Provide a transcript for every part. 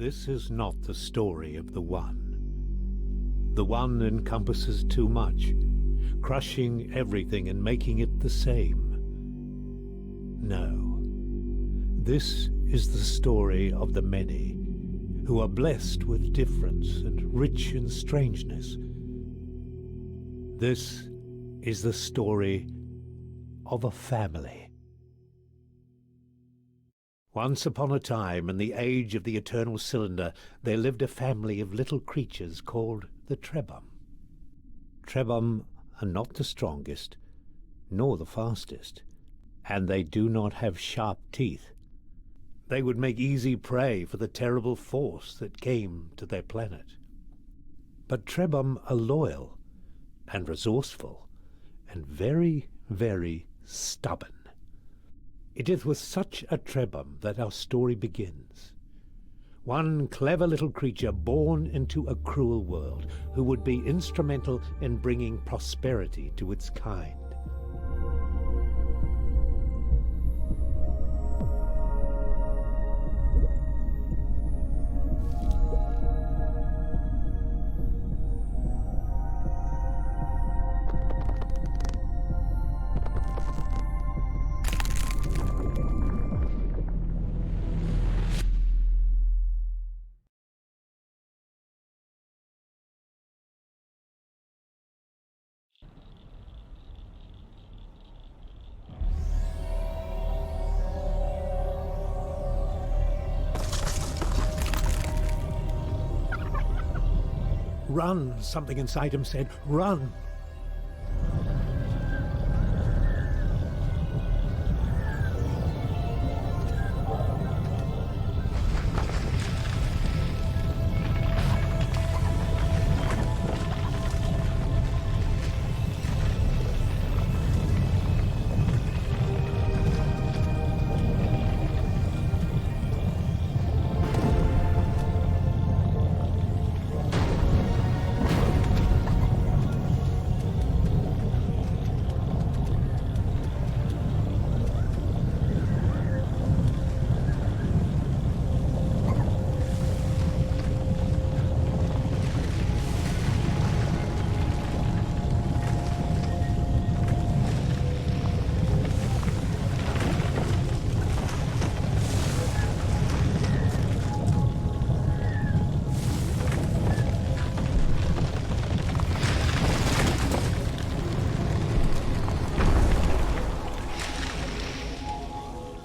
This is not the story of the One. The One encompasses too much, crushing everything and making it the same. No. This is the story of the many, who are blessed with difference and rich in strangeness. This is the story of a family. Once upon a time, in the age of the eternal cylinder, there lived a family of little creatures called the Trebhum. Trebhum are not the strongest, nor the fastest, and they do not have sharp teeth. They would make easy prey for the terrible force that came to their planet. But Trebhum are loyal and resourceful and very, very stubborn. It is with such a Trebhum that our story begins. One clever little creature born into a cruel world who would be instrumental in bringing prosperity to its kind. Run, something inside him said, run.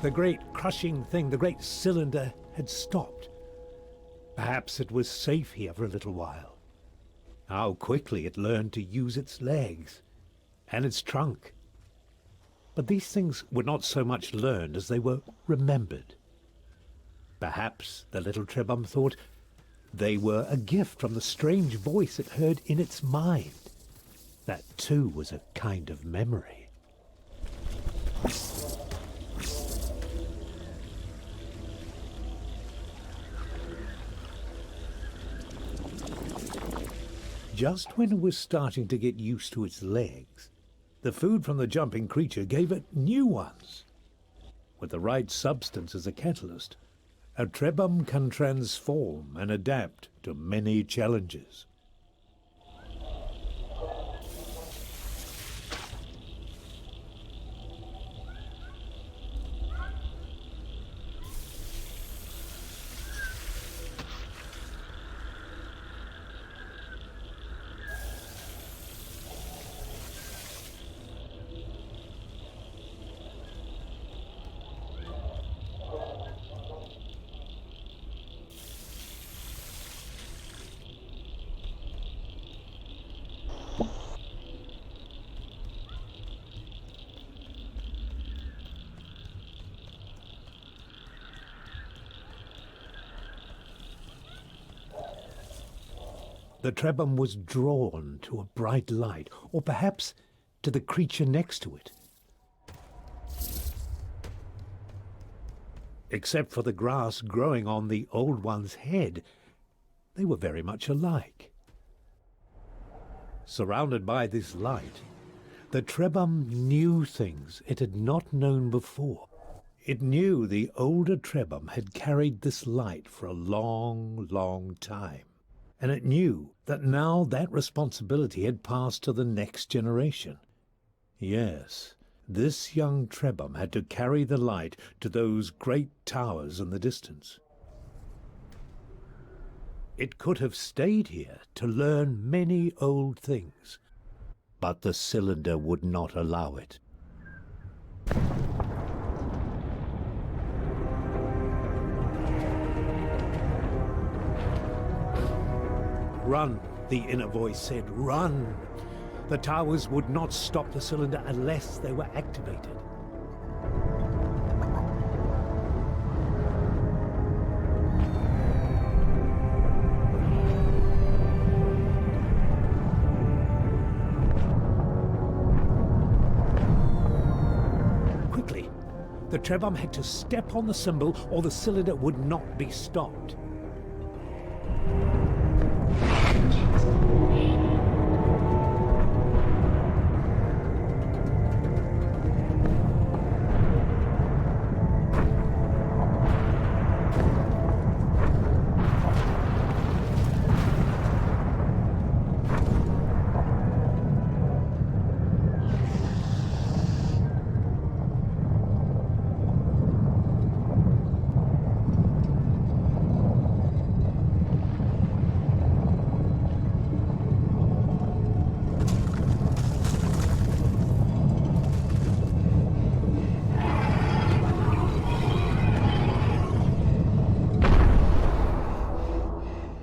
The great crushing thing, the great cylinder, had stopped. Perhaps it was safe here for a little while. How quickly it learned to use its legs and its trunk. But these things were not so much learned as they were remembered. Perhaps the little Trebhum thought they were a gift from the strange voice it heard in its mind. That too was a kind of memory. Just when it was starting to get used to its legs, the food from the jumping creature gave it new ones. With the right substance as a catalyst, a Trebhum can transform and adapt to many challenges. The Trebhum was drawn to a bright light, or perhaps to the creature next to it. Except for the grass growing on the old one's head, they were very much alike. Surrounded by this light, the Trebhum knew things it had not known before. It knew the older Trebhum had carried this light for a long, long time, and it knew that now that responsibility had passed to the next generation. Yes, this young Trebhum had to carry the light to those great towers in the distance. It could have stayed here to learn many old things, but the cylinder would not allow it. Run, the inner voice said, run! The towers would not stop the cylinder unless they were activated. Quickly, the Trebhum had to step on the symbol or the cylinder would not be stopped.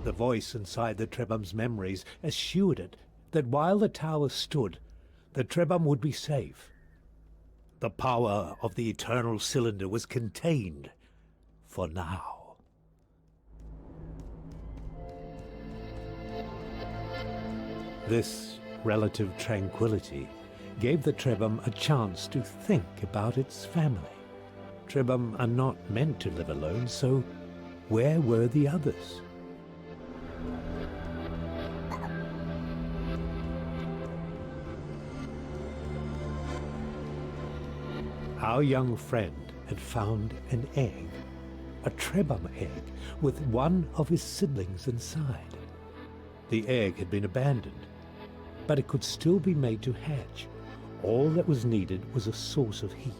The voice inside the Trebhum's memories assured it that while the tower stood, the Trebhum would be safe. The power of the eternal cylinder was contained for now. This relative tranquility gave the Trebhum a chance to think about its family. Trebhum are not meant to live alone, so where were the others? Our young friend had found an egg, a Trebhum egg, with one of his siblings inside. The egg had been abandoned, but it could still be made to hatch. All that was needed was a source of heat.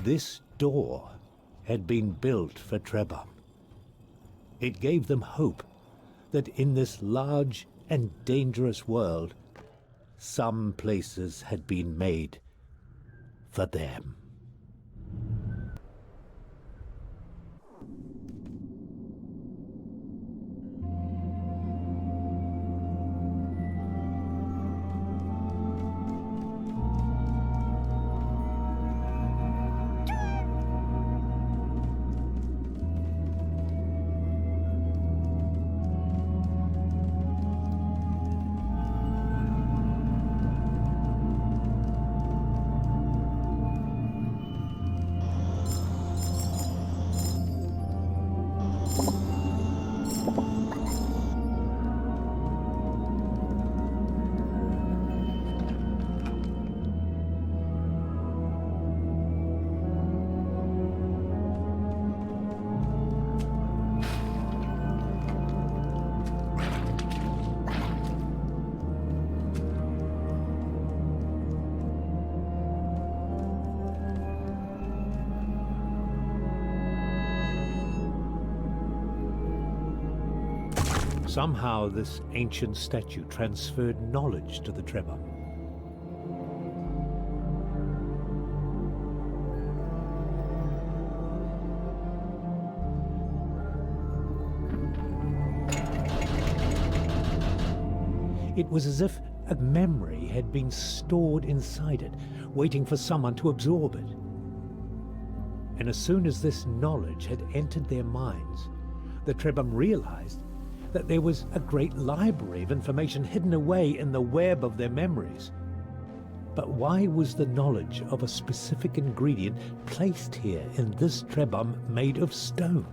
This door had been built for Trebhum. It gave them hope that in this large and dangerous world, some places had been made for them. Somehow this ancient statue transferred knowledge to the Trebhum. It was as if a memory had been stored inside it, waiting for someone to absorb it. And as soon as this knowledge had entered their minds, the Trebhum realized that there was a great library of information hidden away in the web of their memories. But why was the knowledge of a specific ingredient placed here in this Trebhum made of stone?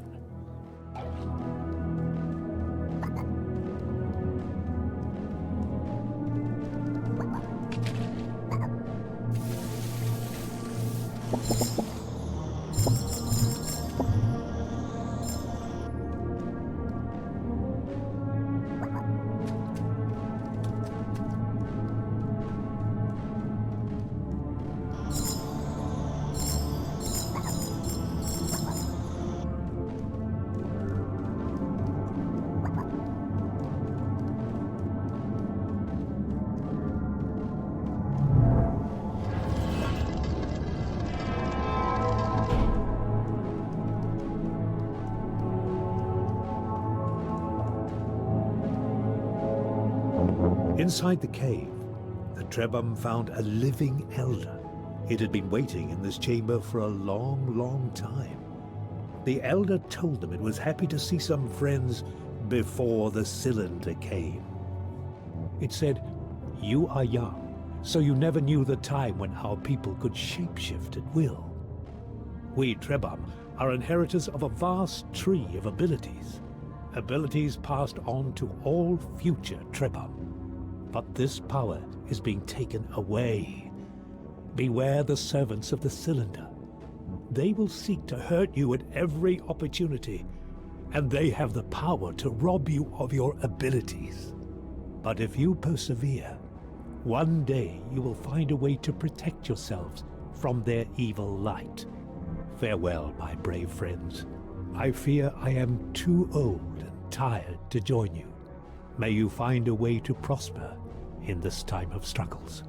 Inside the cave, the Trebhum found a living elder. It had been waiting in this chamber for a long, long time. The elder told them it was happy to see some friends before the cylinder came. It said, "You are young, so you never knew the time when our people could shapeshift at will. We Trebhum are inheritors of a vast tree of abilities, abilities passed on to all future Trebhum. But this power is being taken away. Beware the servants of the cylinder. They will seek to hurt you at every opportunity, and they have the power to rob you of your abilities. But if you persevere, one day you will find a way to protect yourselves from their evil light. Farewell, my brave friends. I fear I am too old and tired to join you. May you find a way to prosper in this time of struggles."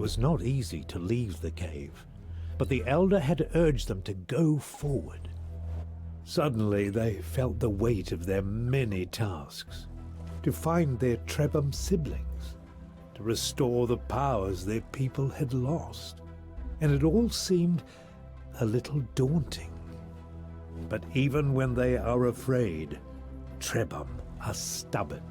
was not easy to leave the cave, but the elder had urged them to go forward. Suddenly they felt the weight of their many tasks, to find their Trebhum siblings, to restore the powers their people had lost, and it all seemed a little daunting. But even when they are afraid, Trebhum are stubborn.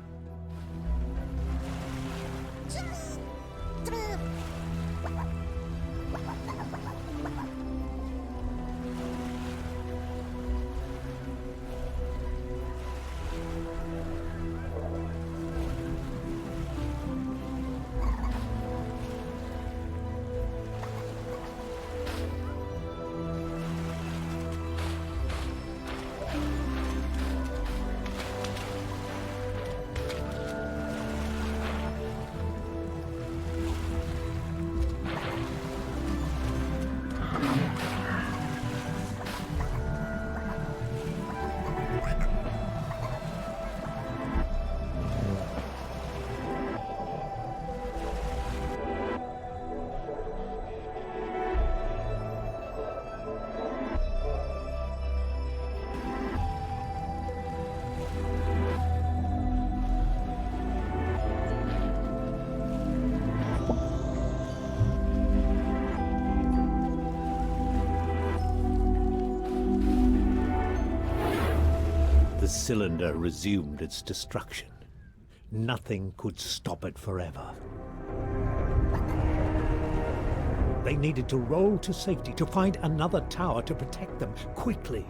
The cylinder resumed its destruction. Nothing could stop it forever. They needed to roll to safety, to find another tower to protect them quickly.